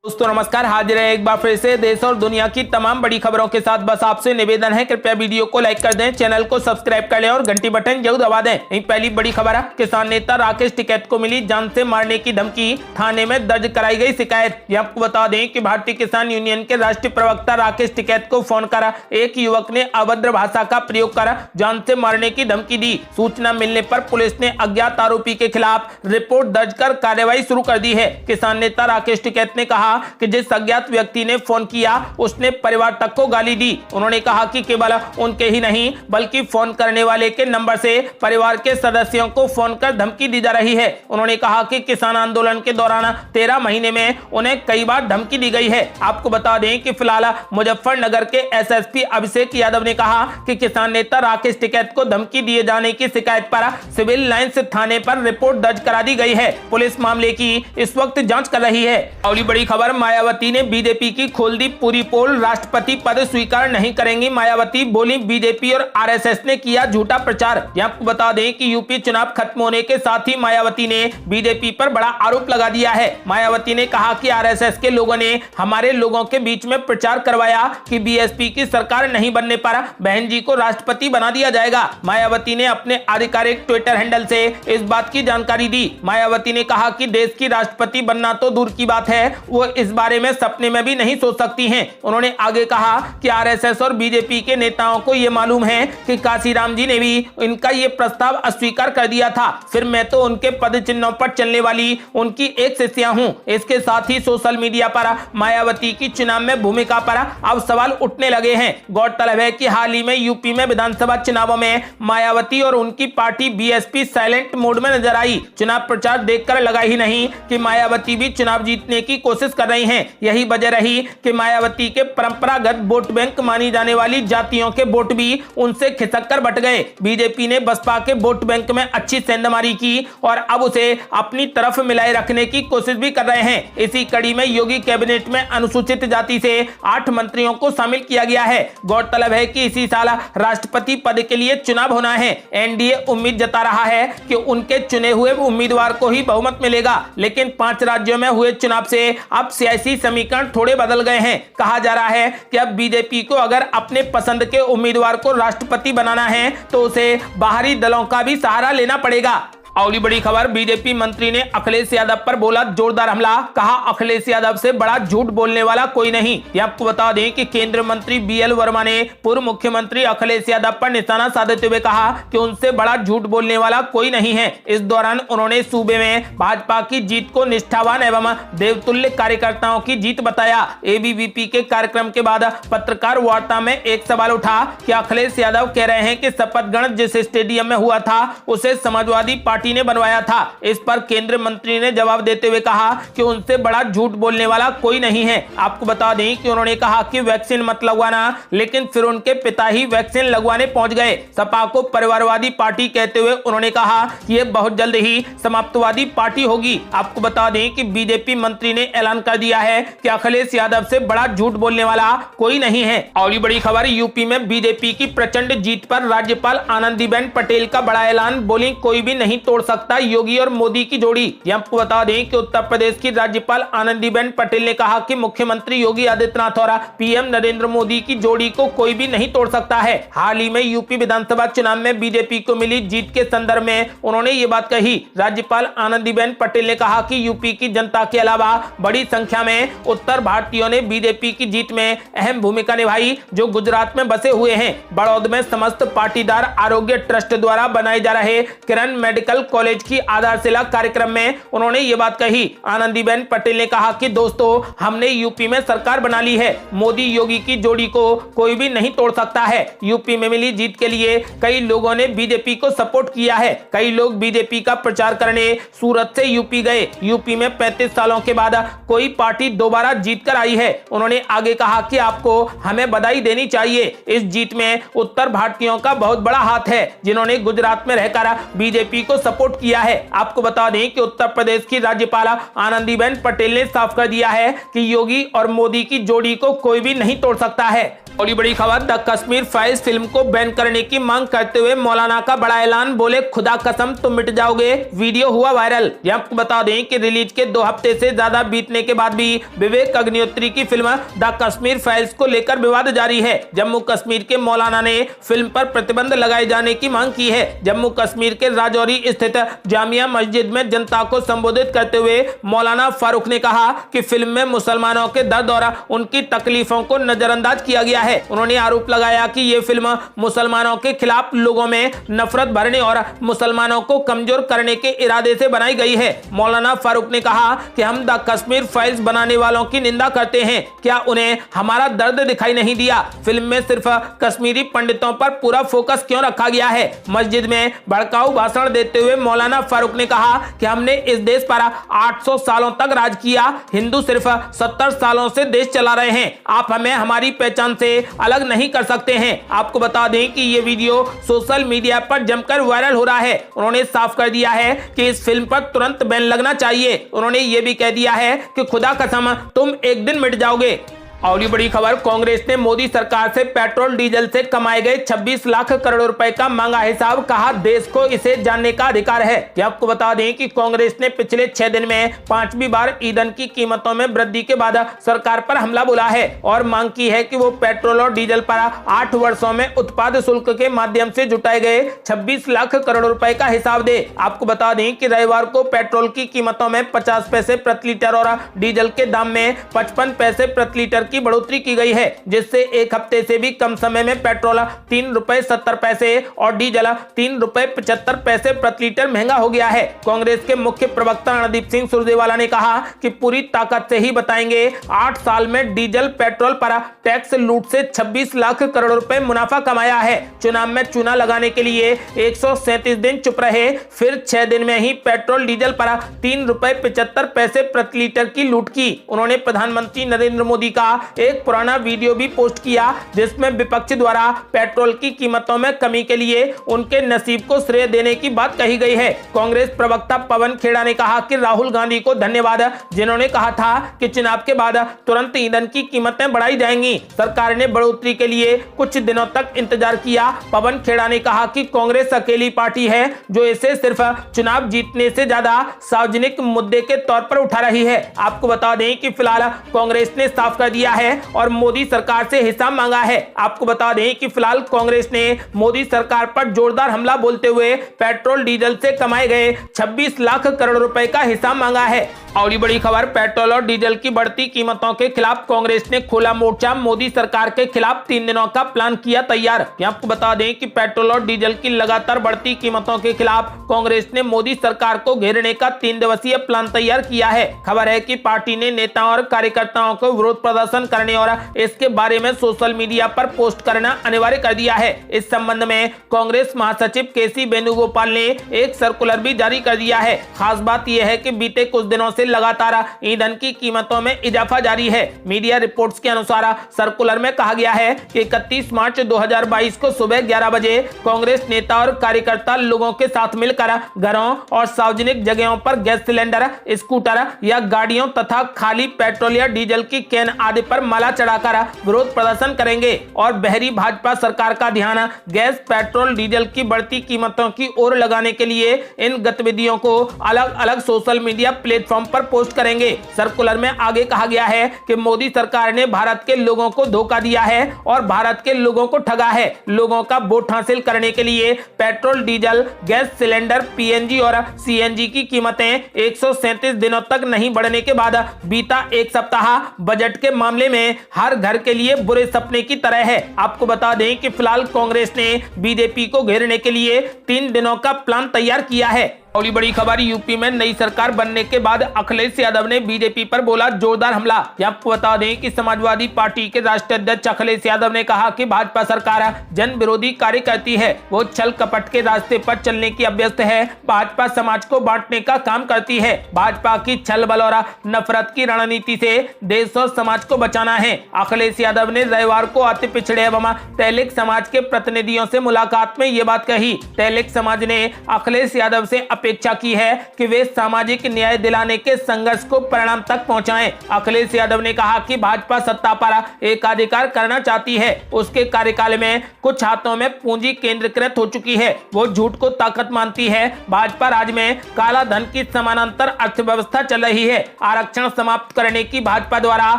दोस्तों नमस्कार, हाजिर है एक बार फिर से देश और दुनिया की तमाम बड़ी खबरों के साथ। बस आपसे निवेदन है, कृपया वीडियो को लाइक कर दें, चैनल को सब्सक्राइब कर लें और घंटी बटन जरूर दबा दें। यही पहली बड़ी खबर है, किसान नेता राकेश टिकैत को मिली जान से मारने की धमकी, थाने में दर्ज कराई गई शिकायत। ये आपको बता दें कि भारतीय किसान यूनियन के राष्ट्रीय प्रवक्ता राकेश टिकैत को फोन करा एक युवक ने अभद्र भाषा का प्रयोग कर जान से मारने की धमकी दी। सूचना मिलने पर पुलिस ने अज्ञात आरोपी के खिलाफ रिपोर्ट दर्ज कर कार्रवाई शुरू कर दी है। किसान नेता राकेश टिकैत ने कहा कि जिस अज्ञात व्यक्ति ने फोन किया उसने परिवार तक को गाली दी। उन्होंने कहा कि केवल उनके ही नहीं बल्कि फोन करने वाले के नंबर से परिवार के सदस्यों को फोन कर धमकी दी जा रही है। उन्होंने कहा कि किसान आंदोलन के दौरान 13 महीने में उन्हें कई बार धमकी दी गई है। आपको बता दें कि फिलहाल मुजफ्फरनगर के एसएसपी अभिषेक यादव ने कहा कि किसान नेता राकेश टिकैत को धमकी दिए जाने की शिकायत पर सिविल लाइंस थाने पर रिपोर्ट दर्ज करा दी गई है। पुलिस मामले की इस वक्त जांच कर रही है। अगली बड़ी खबर, मायावती ने बीजेपी की खोल दी पूरी पोल, राष्ट्रपति पद स्वीकार नहीं करेंगी। मायावती बोली, बीजेपी और आरएसएस ने किया झूठा प्रचार। आपको बता दें कि यूपी चुनाव खत्म होने के साथ ही मायावती ने बीजेपी पर बड़ा आरोप लगा दिया है। मायावती ने कहा कि आरएसएस के लोगों ने हमारे लोगों के बीच में प्रचार करवाया कि बीएसपी की सरकार नहीं बनने पर बहन जी को राष्ट्रपति बना दिया जाएगा। मायावती ने अपने आधिकारिक ट्विटर हैंडल से इस बात की जानकारी दी। मायावती ने कहा कि देश की राष्ट्रपति बनना तो दूर की बात है, वो इस बारे में सपने में भी नहीं सोच सकती हैं। उन्होंने आगे कहा कि आरएसएस और बीजेपी के नेताओं को यह मालूम है कि काशीराम जी ने भी इनका ये प्रस्ताव अस्वीकार कर दिया था, फिर मैं तो उनके पद चिन्हों पर चलने वाली उनकी एक शिष्या हूं। इसके साथ ही सोशल मीडिया पर मायावती की चुनाव में भूमिका पर अब सवाल उठने लगे हैं। गौरतलब है कि हाल ही में यूपी में विधानसभा चुनावों में मायावती और उनकी पार्टी बीएसपी साइलेंट मोड में नजर आई। चुनाव प्रचार देखकर लगा ही नहीं कि मायावती भी चुनाव जीतने की कोशिश कर रही हैं। यही वजह रही कि मायावती के परंपरागत वोट बैंक मानी जाने वाली जातियों के वोट भी उनसे खिसक कर बट गए। बीजेपी ने बसपा के वोट बैंक में अच्छी सेंधमारी की और अब उसे अपनी तरफ मिलाए रखने की कोशिश भी कर रहे हैं। इसी कड़ी में योगी कैबिनेट में अनुसूचित जाति से 8 मंत्रियों को शामिल किया गया है। गौरतलब है कि इसी साल राष्ट्रपति पद के लिए चुनाव होना है। एनडीए उम्मीद जता रहा है कि उनके चुने हुए उम्मीदवार को ही बहुमत मिलेगा, लेकिन 5 राज्यों में हुए चुनाव से अब सियासी समीकरण थोड़े बदल गए हैं। कहा जा रहा है कि अब बीजेपी को अगर अपने पसंद के उम्मीदवार को राष्ट्रपति बनाना है तो उसे बाहरी दलों का भी सहारा लेना पड़ेगा। अगली बड़ी खबर, बीजेपी मंत्री ने अखिलेश यादव पर बोला जोरदार हमला, कहा अखिलेश यादव से बड़ा झूठ बोलने वाला कोई नहीं। ये आपको बता दें कि केंद्रीय मंत्री बीएल वर्मा ने पूर्व मुख्यमंत्री अखिलेश यादव पर निशाना साधते हुए कहा कि उनसे बड़ा झूठ बोलने वाला कोई नहीं है। इस दौरान उन्होंने सूबे में भाजपा की जीत को निष्ठावान एवं देवतुल्य कार्यकर्ताओं की जीत बताया। एबीवीपी के कार्यक्रम के बाद पत्रकार वार्ता में एक सवाल उठा कि अखिलेश यादव कह रहे हैं कि शपथ ग्रहण जिस स्टेडियम में हुआ था उसे समाजवादी पार्टी ने बनवाया था। इस पर केंद्रीय मंत्री ने जवाब देते हुए कहा कि उनसे बड़ा झूठ बोलने वाला कोई नहीं है। आपको बता दें कि उन्होंने कहा कि वैक्सीन मत लगवाना, लेकिन फिर उनके पिता ही वैक्सीन लगवाने पहुंच गए। सपा को परिवारवादी पार्टी कहते हुए उन्होंने कहा कि यह बहुत जल्द ही समाप्तवादी पार्टी होगी। आपको बता दें कि बीजेपी मंत्री ने ऐलान कर दिया है कि अखिलेश यादव से बड़ा झूठ बोलने वाला कोई नहीं है। और बड़ी खबर, यूपी में बीजेपी की प्रचंड जीत पर राज्यपाल आनंदीबेन पटेल का बड़ा ऐलान, बोली कोई भी नहीं तोड़ सकता योगी और मोदी की जोड़ी। आपको बता दें कि उत्तर प्रदेश की राज्यपाल आनंदीबेन पटेल ने कहा कि मुख्यमंत्री योगी आदित्यनाथ और पीएम नरेंद्र मोदी की जोड़ी को कोई भी नहीं तोड़ सकता है। हाल ही में यूपी विधानसभा चुनाव में बीजेपी को मिली जीत के संदर्भ में उन्होंने ये बात कही। राज्यपाल आनंदीबेन पटेल ने कहा कि यूपी की जनता के अलावा बड़ी संख्या में उत्तर भारतीयों ने बीजेपी की जीत में अहम भूमिका निभाई, जो गुजरात में बसे हुए हैं। बड़ौद में समस्त पाटीदार आरोग्य ट्रस्ट द्वारा बनाए जा रहे किरण मेडिकल कॉलेज की आधारशिला कार्यक्रम में उन्होंने ये बात कही। आनंदीबेन पटेल ने कहा कि दोस्तों, हमने यूपी में सरकार बना ली है, मोदी योगी की जोड़ी को कोई भी नहीं तोड़ सकता है। यूपी में मिली जीत के लिए कई लोगों ने बीजेपी को सपोर्ट किया है। कई लोग बीजेपी का प्रचार करने सूरत से यूपी गए। यूपी में 35 सालों के बाद कोई पार्टी दोबारा जीत कर आई है। उन्होंने आगे कहा कि आपको हमें बधाई देनी चाहिए। इस जीत में उत्तर भारतीयों का बहुत बड़ा हाथ है, जिन्होंने गुजरात में रहकर बीजेपी को सपोर्ट किया है। आपको बता दें कि उत्तर प्रदेश की राज्यपाल आनंदीबेन पटेल ने साफ कर दिया है कि योगी और मोदी की जोड़ी को कोई भी नहीं तोड़ सकता है। और बड़ी खबर, द कश्मीर फाइल्स फिल्म को बैन करने की मांग करते हुए मौलाना का बड़ा ऐलान, बोले खुदा कसम तुम मिट जाओगे। वीडियो हुआ वायरल। आपको बता दें कि रिलीज के 2 हफ्ते से ज्यादा बीतने के बाद भी विवेक अग्निहोत्री की फिल्म द कश्मीर फाइल्स को लेकर विवाद जारी है। जम्मू कश्मीर के मौलाना ने फिल्म पर प्रतिबंध लगाए जाने की मांग की है। जम्मू कश्मीर के राजौरी स्थित जामिया मस्जिद में जनता को संबोधित करते हुए मौलाना फारूक ने कहा कि फिल्म में मुसलमानों के दर्द और उनकी तकलीफों को नजरअंदाज किया गया है। उन्होंने आरोप लगाया कि यह फिल्म मुसलमानों के खिलाफ लोगों में नफरत भरने और मुसलमानों को कमजोर करने के इरादे से बनाई गई है। मौलाना फारूक ने कहा कि हम द कश्मीर फाइल्स बनाने वालों की निंदा करते हैं। क्या उन्हें हमारा दर्द दिखाई नहीं दिया? फिल्म में सिर्फ कश्मीरी पंडितों पर पूरा फोकस क्यों रखा गया है? मस्जिद में भड़काऊ भाषण देते हुए मौलाना फारूक ने कहा कि हमने इस देश पर 800 सालों तक राज किया, हिंदू सिर्फ 70 सालों से देश चला रहे हैं। आप हमें हमारी पहचान से अलग नहीं कर सकते हैं। आपको बता दें कि ये वीडियो सोशल मीडिया पर जमकर वायरल हो रहा है। उन्होंने साफ कर दिया है कि इस फिल्म पर तुरंत बैन लगना चाहिए। उन्होंने ये भी कह दिया है कि खुदा कसम तुम एक दिन मिट जाओगे। और ये बड़ी खबर, कांग्रेस ने मोदी सरकार से पेट्रोल डीजल से कमाए गए 26 लाख करोड़ रुपए का मांगा हिसाब, कहा देश को इसे जानने का अधिकार है। आपको बता दें कि कांग्रेस ने पिछले 6 दिन में 5वीं बार ईंधन की कीमतों में वृद्धि के बाद सरकार पर हमला बोला है और मांग की है कि वो पेट्रोल और डीजल पर 8 वर्षों में उत्पाद शुल्क के माध्यम से जुटाए गए 26 लाख करोड़ रुपए का हिसाब दे। आपको बता दें कि रविवार को पेट्रोल की कीमतों में 50 पैसे प्रति लीटर और डीजल के दाम में 55 पैसे प्रति लीटर की बढ़ोतरी की गई है, जिससे एक हफ्ते से भी कम समय में पेट्रोल 3 रुपए 70 पैसे और डीजल 3 रुपए 75 पैसे प्रति लीटर महंगा हो गया है। कांग्रेस के मुख्य प्रवक्ता रणदीप सिंह सुरजेवाला ने कहा कि पूरी ताकत से ही बताएंगे 8 साल में डीजल पेट्रोल पर टैक्स लूट से 26 लाख करोड़ रुपए मुनाफा कमाया है। चुनाव में चूना लगाने के लिए 137 दिन चुप रहे, फिर 6 दिन में ही पेट्रोल डीजल पर 3 रुपए 75 पैसे प्रति लीटर की लूट की। उन्होंने प्रधानमंत्री नरेंद्र मोदी का एक पुराना वीडियो भी पोस्ट किया जिसमें विपक्ष द्वारा पेट्रोल की कीमतों में कमी के लिए उनके नसीब को श्रेय देने की बात कही गई है। कांग्रेस प्रवक्ता पवन खेड़ा ने कहा कि राहुल गांधी को धन्यवाद, जिन्होंने कहा था कि चुनाव के बाद तुरंत ईंधन की कीमतें बढ़ाई जाएंगी। सरकार ने बढ़ोतरी के लिए कुछ दिनों तक इंतजार किया। पवन खेड़ा ने कहा कि कांग्रेस अकेली पार्टी है जो इसे सिर्फ चुनाव जीतने से ज्यादा सार्वजनिक मुद्दे के तौर पर उठा रही है। आपको बता दें कि फिलहाल कांग्रेस ने साफ कर दिया है और मोदी सरकार से हिसाब मांगा है। आपको बता दें कि फिलहाल कांग्रेस ने मोदी सरकार पर जोरदार हमला बोलते हुए पेट्रोल डीजल से कमाए गए 26 लाख करोड़ रुपए का हिसाब मांगा है। और ये बड़ी खबर, पेट्रोल और डीजल की बढ़ती कीमतों के खिलाफ कांग्रेस ने खोला मोर्चा, मोदी सरकार के खिलाफ 3 दिनों का प्लान किया तैयार। आपको बता दें कि पेट्रोल और डीजल की लगातार बढ़ती कीमतों के खिलाफ कांग्रेस ने मोदी सरकार को घेरने का 3 दिवसीय प्लान तैयार किया है। खबर है कि पार्टी ने नेताओं और कार्यकर्ताओं को विरोध प्रदर्शन करने और इसके बारे में सोशल मीडिया पर पोस्ट करना अनिवार्य कर दिया है। इस संबंध में कांग्रेस महासचिव केसी वेणुगोपाल ने एक सर्कुलर भी जारी कर दिया है। खास बात यह है कि बीते कुछ दिनों से लगातार ईंधन की कीमतों में इजाफा जारी है। मीडिया रिपोर्ट्स के अनुसार सर्कुलर में कहा गया है कि 31 मार्च 2022 को सुबह 11 बजे कांग्रेस नेता और कार्यकर्ता लोगों के साथ मिलकर घरों और सार्वजनिक जगहों पर गैस सिलेंडर, स्कूटर या गाड़ियों तथा खाली पेट्रोल या डीजल की कैन आदि पर माला चढ़ाकर विरोध प्रदर्शन करेंगे और बहरी भाजपा सरकार का ध्यान गैस, पेट्रोल, डीजल की बढ़ती कीमतों की ओर लगाने के लिए इन गतिविधियों को अलग अलग सोशल मीडिया प्लेटफॉर्म पर पोस्ट करेंगे। सर्कुलर में आगे कहा गया है कि मोदी सरकार ने भारत के लोगों को धोखा दिया है और भारत के लोगों को ठगा है। लोगों का वोट हासिल करने के लिए petrol, diesel, gas cylinder, PNG और सीएनजी की कीमतें 137 दिनों तक नहीं बढ़ने के बाद बीता एक सप्ताह बजट के मामले में हर घर के लिए बुरे सपने की तरह है। आपको बता दें कि फिलहाल कांग्रेस ने बीजेपी को घेरने के लिए 3 दिनों का प्लान तैयार किया है। और ये बड़ी खबर, यूपी में नई सरकार बनने के बाद अखिलेश यादव ने बीजेपी पर बोला जोरदार हमला। आपको बता दें कि समाजवादी पार्टी के राष्ट्रीय अध्यक्ष अखिलेश यादव ने कहा कि भाजपा सरकार जन विरोधी कार्य करती है, वो छल कपट के रास्ते पर चलने की अभ्यस्त है। भाजपा समाज को बांटने का काम करती है। भाजपा की छल बल और नफरत की रणनीति से देश और समाज को बचाना है। अखिलेश यादव ने रविवार को अति पिछड़े एवं तैलिक समाज के प्रतिनिधियों से मुलाकात में ये बात कही। तैलिक समाज ने अखिलेश यादव से अपेक्षा की है कि वे सामाजिक न्याय दिलाने के संघर्ष को परिणाम तक पहुंचाएं। अखिलेश यादव ने कहा कि भाजपा सत्ता पर एकाधिकार करना चाहती है। उसके कार्यकाल में कुछ हाथों में पूंजी केंद्रीकृत हो चुकी है। वो झूठ को ताकत मानती है। भाजपा राज्य में काला धन की समानांतर अर्थव्यवस्था चल रही है। आरक्षण समाप्त करने की भाजपा द्वारा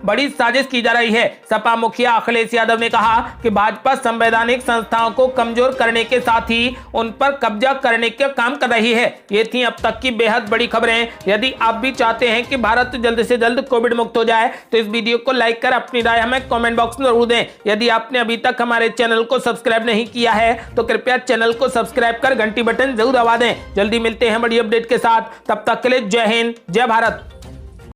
बड़ी साजिश की जा रही है। सपा मुखिया अखिलेश यादव ने कहा कि भाजपा संवैधानिक संस्थाओं को कमजोर करने के साथ ही उन पर कब्जा करने का काम कर रही है। ये थी अब तक की बेहद बड़ी खबरें। यदि आप भी चाहते हैं कि भारत जल्द से जल्द कोविड मुक्त हो जाए तो इस वीडियो को लाइक कर अपनी राय हमें कमेंट बॉक्स में जरूर दें। यदि आपने अभी तक हमारे चैनल को सब्सक्राइब नहीं किया है तो कृपया चैनल को सब्सक्राइब कर घंटी बटन जरूर दबा दें। जल्दी मिलते हैं बड़ी अपडेट के साथ। तब तक के लिए जय हिंद, जय भारत।